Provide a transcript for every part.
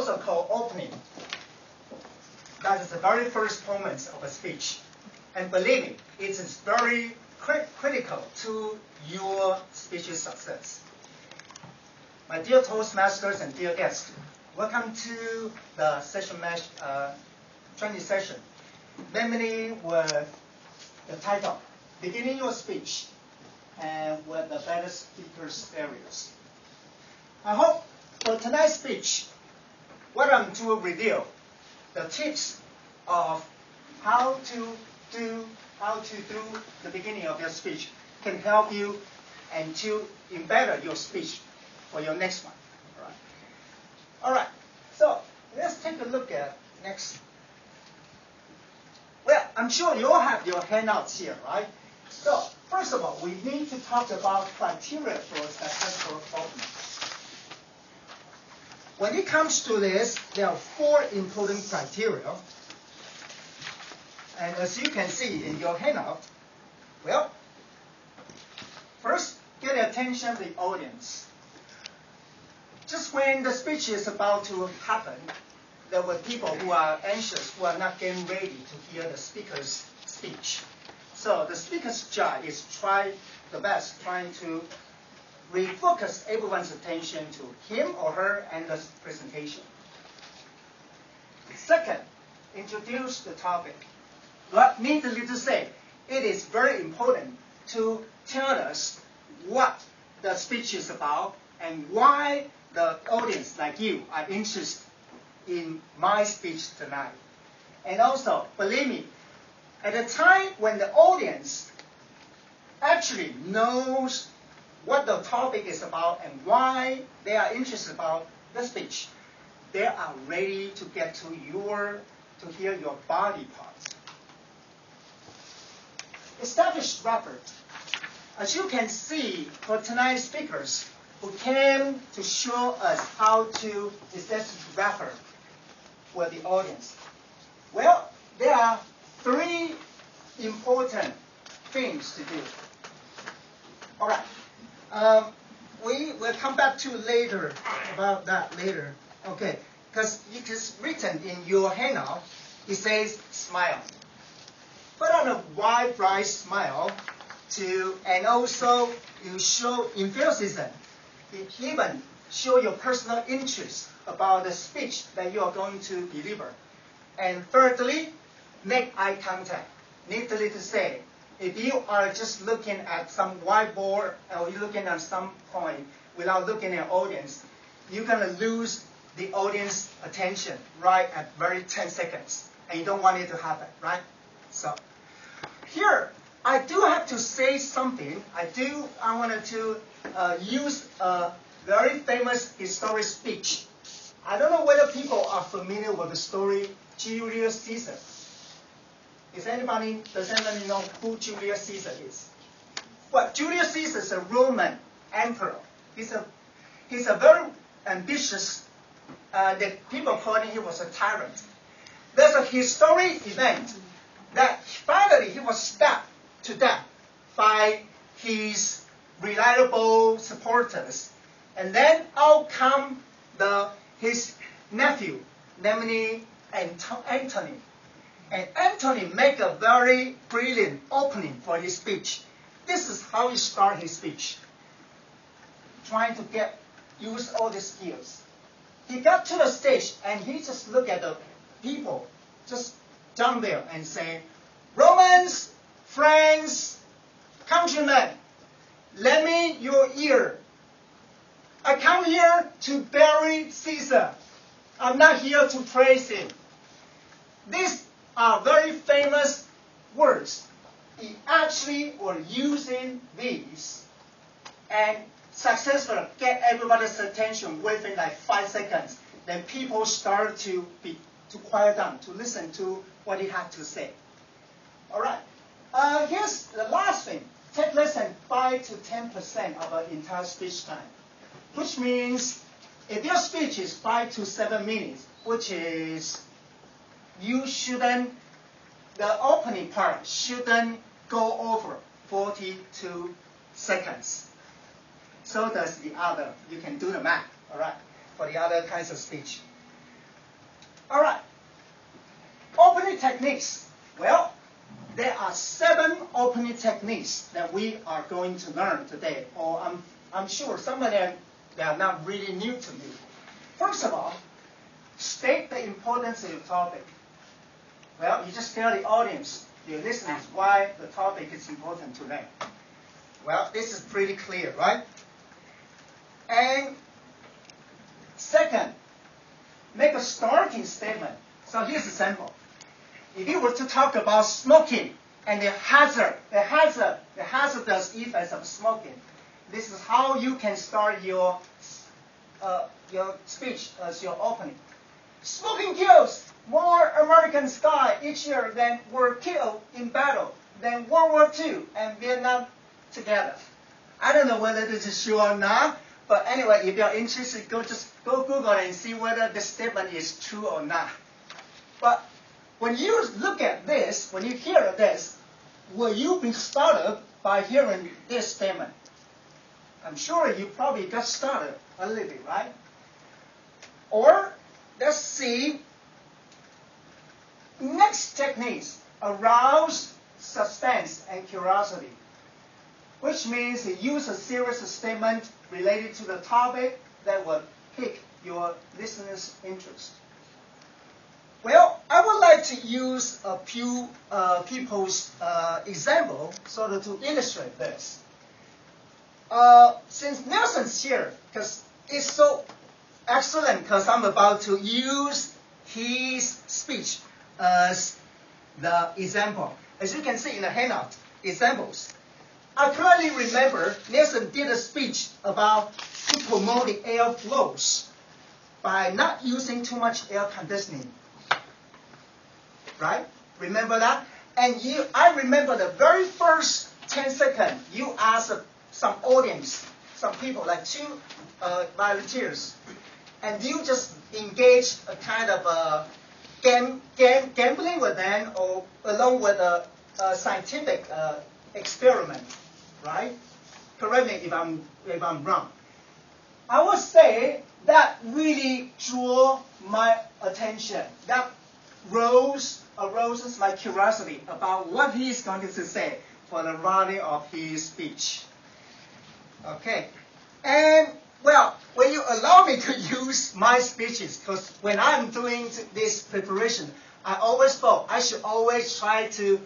also called opening. That is the very first moments of a speech. And believe me, it is very critical to your speech's success. My dear Toastmasters and dear guests, welcome to the training session, namely with the title, Beginning Your Speech, and with the better speakers areas. I hope for tonight's speech, what I'm to reveal, the tips of how to do the beginning of your speech can help you and to embetter your speech for your next one. All right. So let's take a look at next. Well, I'm sure you all have your handouts here, right? So first of all, we need to talk about criteria for successful opening. When it comes to this, there are 4 important criteria. And as you can see in your handout, well, first, get the attention of the audience. Just when the speech is about to happen, there were people who are anxious, who are not getting ready to hear the speaker's speech. So the speaker's job is trying to refocus everyone's attention to him or her and the presentation. Second, introduce the topic. But needless to say, it is very important to tell us what the speech is about and why the audience like you are interested in my speech tonight. And also, believe me, at the time when the audience actually knows what the topic is about and why they are interested about the speech, they are ready to get to hear your body parts. Establish rapport. As you can see for tonight's speakers who came to show us how to establish rapport with the audience. Well, there are 3 important things to do. All right. We will come back to later about that later. Okay, because it is written in your handout. It says smile. Put on a wide, bright smile and also you show enthusiasm. It even show your personal interest about the speech that you are going to deliver. And thirdly, make eye contact. Needless to say, if you are just looking at some whiteboard or you're looking at some point without looking at the audience, you're going to lose the audience attention right at very 10 seconds. And you don't want it to happen, right? So here, I do have to say something. I wanted to use a very famous historic speech. I don't know whether people are familiar with the story Julius Caesar. Does anybody know who Julius Caesar is? Well, Julius Caesar is a Roman emperor. He's a very ambitious. The people called him he was a tyrant. There's a historic event that finally he was stabbed to death by his reliable supporters, and then out come his nephew, namely Antony. And Antony make a very brilliant opening for his speech. This is how he started his speech, trying to use all the skills. He got to the stage and he just looked at the people, just down there and say, Romans, friends, countrymen, lend me your ear. I come here to bury Caesar. I'm not here to praise him. These are very famous words. He actually was using these and successfully get everybody's attention within like 5 seconds. Then people start to quiet down, to listen to what he had to say. All right. Here's the last thing. Take less than 5 to 10% of our entire speech time, which means if your speech is 5 to 7 minutes, which is the opening part shouldn't go over 42 seconds. So does the other. You can do the math, all right, for the other kinds of speech. All right. Opening techniques. Well, there are 7 opening techniques that we are going to learn today. Or I'm sure some of them they are not really new to you. First of all, state the importance of your topic. Well, you just tell the audience, your listeners, why the topic is important to them. Well, this is pretty clear, right? And second, make a starting statement. So here's a sample. If you were to talk about smoking and the hazardous effects of smoking, this is how you can start your speech as your opening. Smoking kills more Americans die each year than were killed in battle than World War II and Vietnam together. I don't know whether this is true or not, but anyway, if you're interested, go Google it and see whether the statement is true or not. But when you look at this, when you hear this, will you be startled by hearing this statement? I'm sure you probably got started a little bit, right? Or let's see. Next techniques arouse suspense and curiosity, which means use a series of statements related to the topic that will pique your listeners' interest. Well, I would like to use a few people's example sort of to illustrate this. Since Nelson's here, because it's so excellent, because I'm about to use his speech as the example. As you can see in the handout, examples. I clearly remember Nelson did a speech about to promote the air flows by not using too much air conditioning. Right? Remember that? And I remember the very first 10 seconds, you asked some audience, some people, like 2 volunteers, and you just engaged a kind of a gambling with them, or along with a scientific experiment, right? Correct me if I'm wrong. I would say that really drew my attention. That arouses my curiosity about what he's going to say for the writing of his speech. Okay, and well, when you allow me to use my speeches, because when I'm doing this preparation, I always thought I should always try to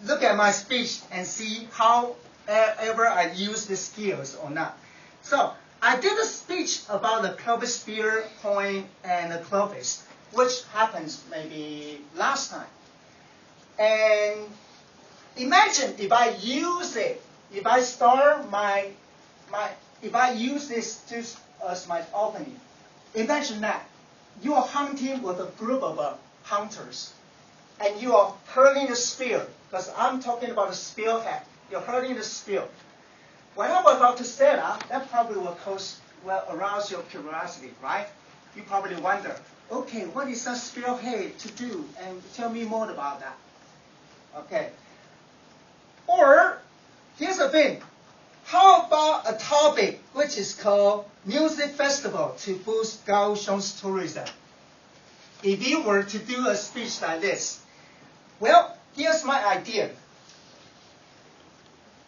look at my speech and see how ever I use the skills or not. So I did a speech about the Clovis Spear Point and the Clovis, which happens maybe last time. And imagine if I use it, if I start if I use this as my opening. Imagine that you are hunting with a group of hunters, and you are hurling the spear, because I'm talking about a spearhead. You're hurling the spear. When I'm about to say that probably will arouse your curiosity, right? You probably wonder, okay, what is that spearhead to do? And tell me more about that. Okay. Or, here's the thing. How about a topic which is called Music Festival to boost Kaohsiung's tourism? If you were to do a speech like this, well, here's my idea.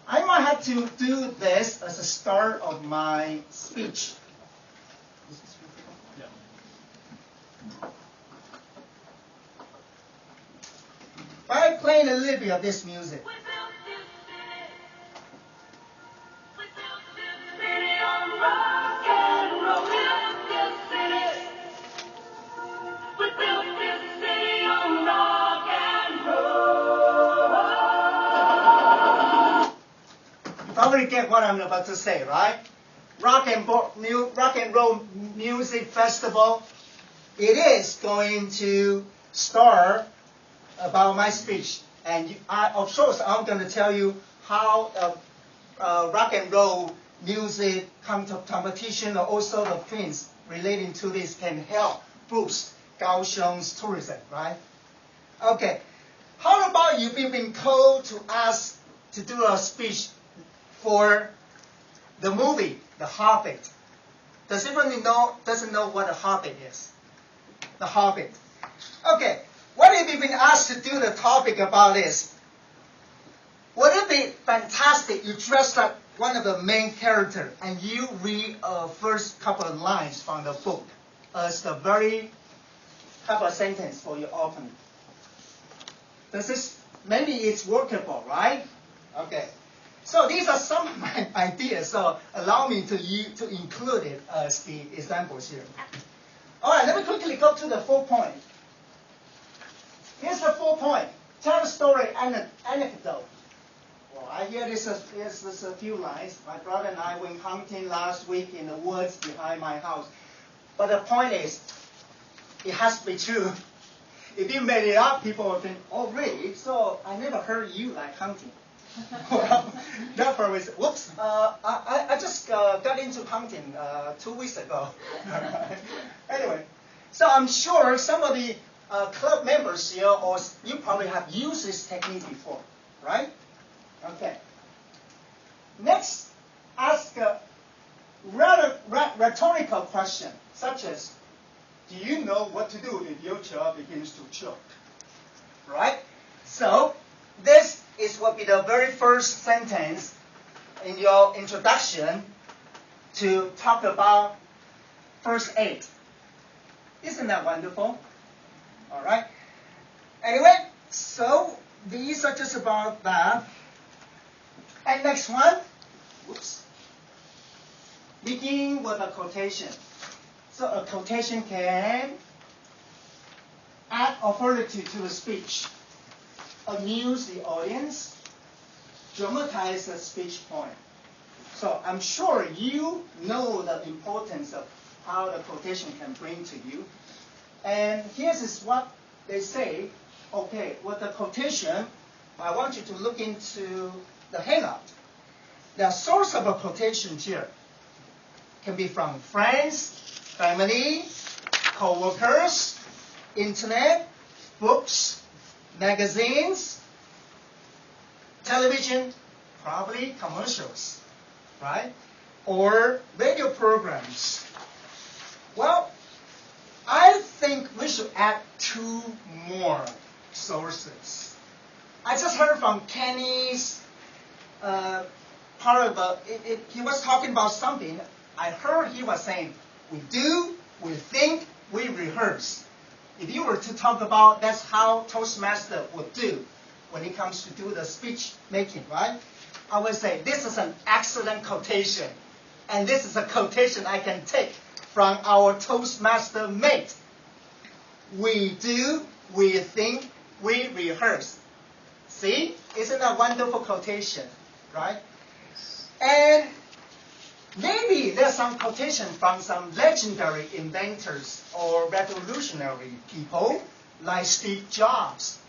I might have to do this as a start of my speech. By playing a little bit of this music. Probably get what I'm about to say, right? Rock and roll music festival. It is going to start about my speech, and of course I'm going to tell you how rock and roll music competition, or also the things relating to this can help boost Kaohsiung's tourism, right? Okay. How about you've been called to ask to do a speech for the movie, The Hobbit? Does everyone doesn't know what a Hobbit is? the Hobbit. Okay, what if you've been asked to do the topic about this? Would it be fantastic you dress like one of the main characters and you read first couple of lines from the book as the very couple of sentence for your opening? Maybe it's workable, right? Okay. So these are some of my ideas. So allow me to include it as the examples here. All right, let me quickly go to the 4 point. Here's the 4 point. Tell a story and an anecdote. Well, I hear this a few lines. My brother and I went hunting last week in the woods behind my house. But the point is, it has to be true. If you made it up, people will think, oh, really? So I never heard you like hunting. Well, that probably is, whoops. I just got into hunting 2 weeks ago. Anyway, so I'm sure some of the club members here, or you probably have used this technique before, right? Okay. Next, ask a rather rhetorical question, such as, do you know what to do if your child begins to choke? Right? So, this will be the very first sentence in your introduction to talk about first aid. Isn't that wonderful? All right. Anyway, so these are just about that. And next one, whoops. Begin with a quotation. So a quotation can add authority to the speech, amuse the audience, dramatize the speech point. So I'm sure you know the importance of how the quotation can bring to you. And here's what they say. Okay, with the quotation, I want you to look into the handout. The source of a quotation here can be from friends, family, co-workers, internet, books, magazines, television, probably commercials, right? Or radio programs. Well, I think we should add 2 more sources. I just heard from Kenny's part of he was talking about something. I heard he was saying, we do, we think, we rehearse. If you were to talk about that's how Toastmaster would do when it comes to do the speech making, right? I would say this is an excellent quotation. And this is a quotation I can take from our Toastmaster mate. We do, we think, we rehearse. See? Isn't that a wonderful quotation, right? And maybe there's some quotation from some legendary inventors or revolutionary people like Steve Jobs.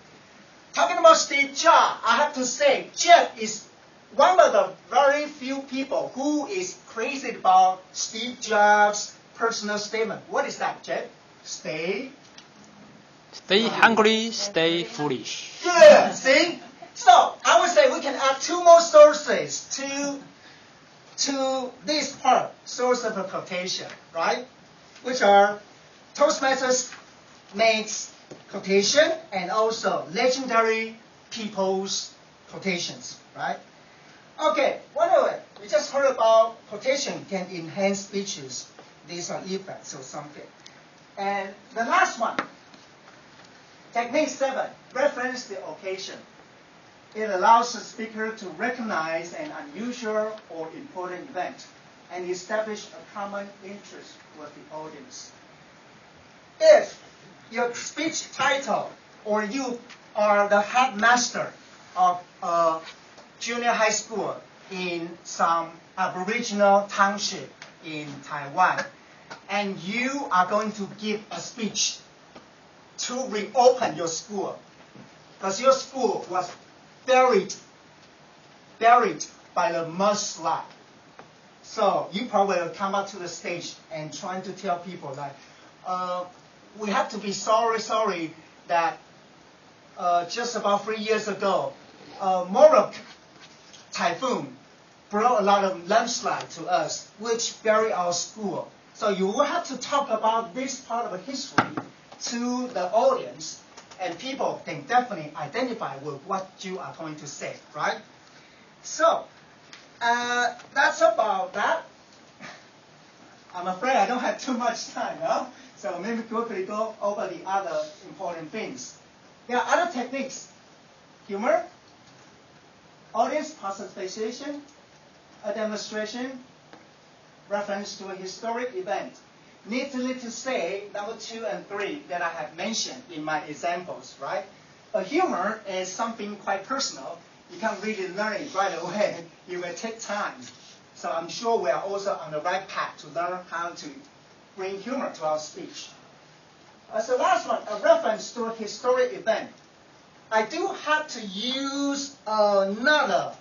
Talking about Steve Jobs, I have to say, Jeff is one of the very few people who is crazy about Steve Jobs' personal statement. What is that, Jeff? Stay hungry, stay foolish. Good, see? So, I would say we can add 2 more sources to this part, source of a quotation, right? Which are Toastmasters mates quotation and also legendary people's quotations, right? Okay, anyway, we just heard about quotation can enhance speeches. These are effects or something. And the last one, technique 7, reference the occasion. It allows the speaker to recognize an unusual or important event and establish a common interest with the audience. If your speech title or you are the headmaster of a junior high school in some Aboriginal township in Taiwan, and you are going to give a speech to reopen your school, because your school was buried by the mudslide. So you probably will come up to the stage and trying to tell people like, we have to be sorry that just about 3 years ago, Morak typhoon brought a lot of landslide to us, which buried our school. So you will have to talk about this part of history to the audience, and people can definitely identify with what you are going to say, right? So, that's about that. I'm afraid I don't have too much time, huh? So maybe quickly go over the other important things. There are other techniques. Humor, audience participation, a demonstration, reference to a historic event. Needless to say, number 2 and 3 that I have mentioned in my examples, right? But humor is something quite personal. You can't really learn it right away. It will take time. So I'm sure we are also on the right path to learn how to bring humor to our speech. As the last one, a reference to a historic event. I do have to use another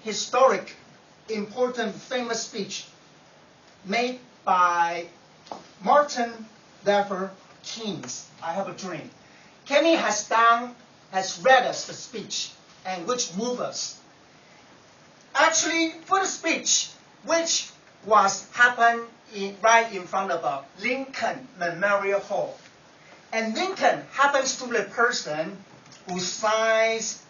historic, important, famous speech made by Martin Luther King. I Have a Dream. Kenny has read us the speech, and which moved us. Actually, for the speech, which was happened right in front of Lincoln Memorial Hall. And Lincoln happens to be the person who signs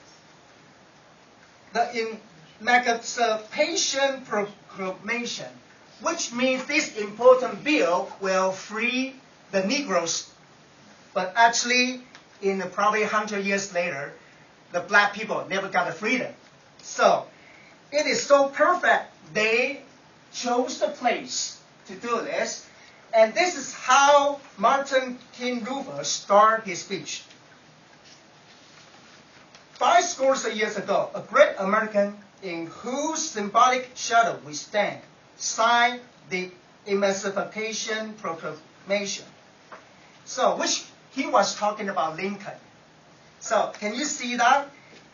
the Emancipation Proclamation, which means this important bill will free the Negroes. But actually, in probably 100 years later, the black people never got the freedom. So, it is so perfect they chose the place to do this. And this is how Martin King Luther started his speech. 5 scores of years ago, a great American in whose symbolic shadow we stand signed the Emancipation Proclamation. So, which he was talking about Lincoln. So, can you see that?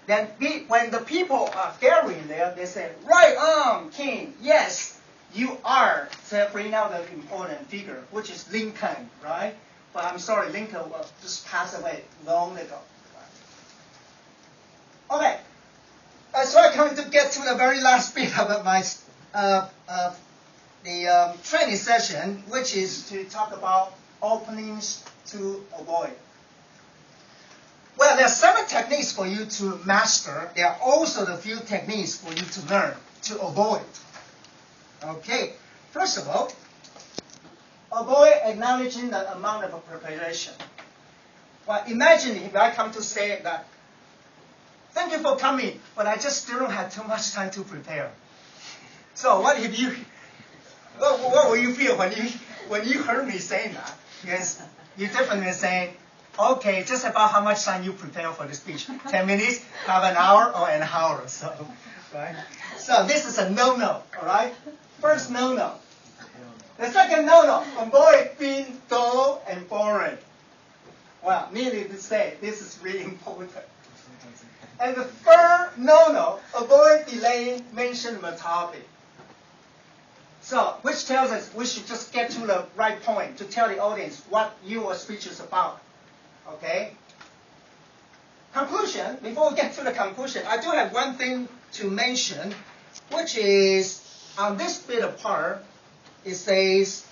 Then, when the people are gathering there, they say, "Right on, King, yes, you are." So, bring out the important figure, which is Lincoln, right? But I'm sorry, Lincoln just passed away long ago. Okay, so I'm going to get to the very last bit of my training session, which is to talk about openings to avoid. Well, there are 7 techniques for you to master. There are also the few techniques for you to learn to avoid. Okay, first of all, avoid acknowledging the amount of preparation. Well, imagine if I come to say that, "Thank you for coming, but I just don't have too much time to prepare." So what will you feel when you heard me saying that? Yes, you definitely saying, "Okay, just about how much time you prepare for the speech? 10 minutes, half an hour, or an hour or so," right? So this is a no-no, all right? First no-no. The second no-no, avoid being dull and boring. Well, needless to say, this is really important. And the third no-no, avoid delaying mentioning the topic. So, which tells us we should just get to the right point to tell the audience what your speech is about. Okay? Conclusion, before we get to the conclusion, I do have one thing to mention, which is on this bit of part, it says,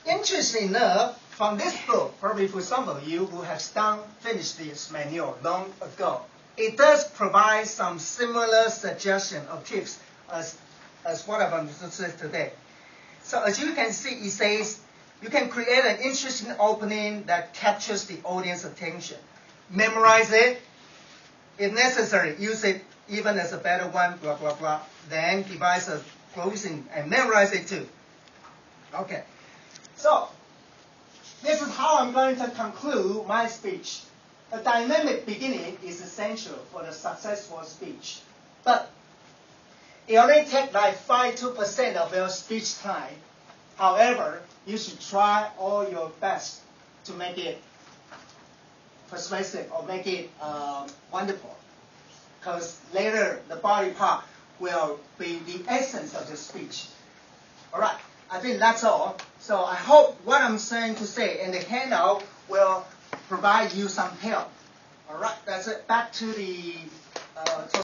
interesting enough, from this book, probably for some of you who have finished this manual long ago, it does provide some similar suggestions or tips as what I've understood today. So as you can see, it says, you can create an interesting opening that captures the audience attention. Memorize it. If necessary, use it even as a better one, blah, blah, blah. Then devise a closing and memorize it too. Okay. So, this is how I'm going to conclude my speech. A dynamic beginning is essential for the successful speech. But it only takes like 5-2% of your speech time. However, you should try all your best to make it persuasive or make it wonderful. Because later, the body part will be the essence of the speech. All right, I think that's all. So I hope what I'm saying to say in the handout will provide you some help. All right, that's it. Back to the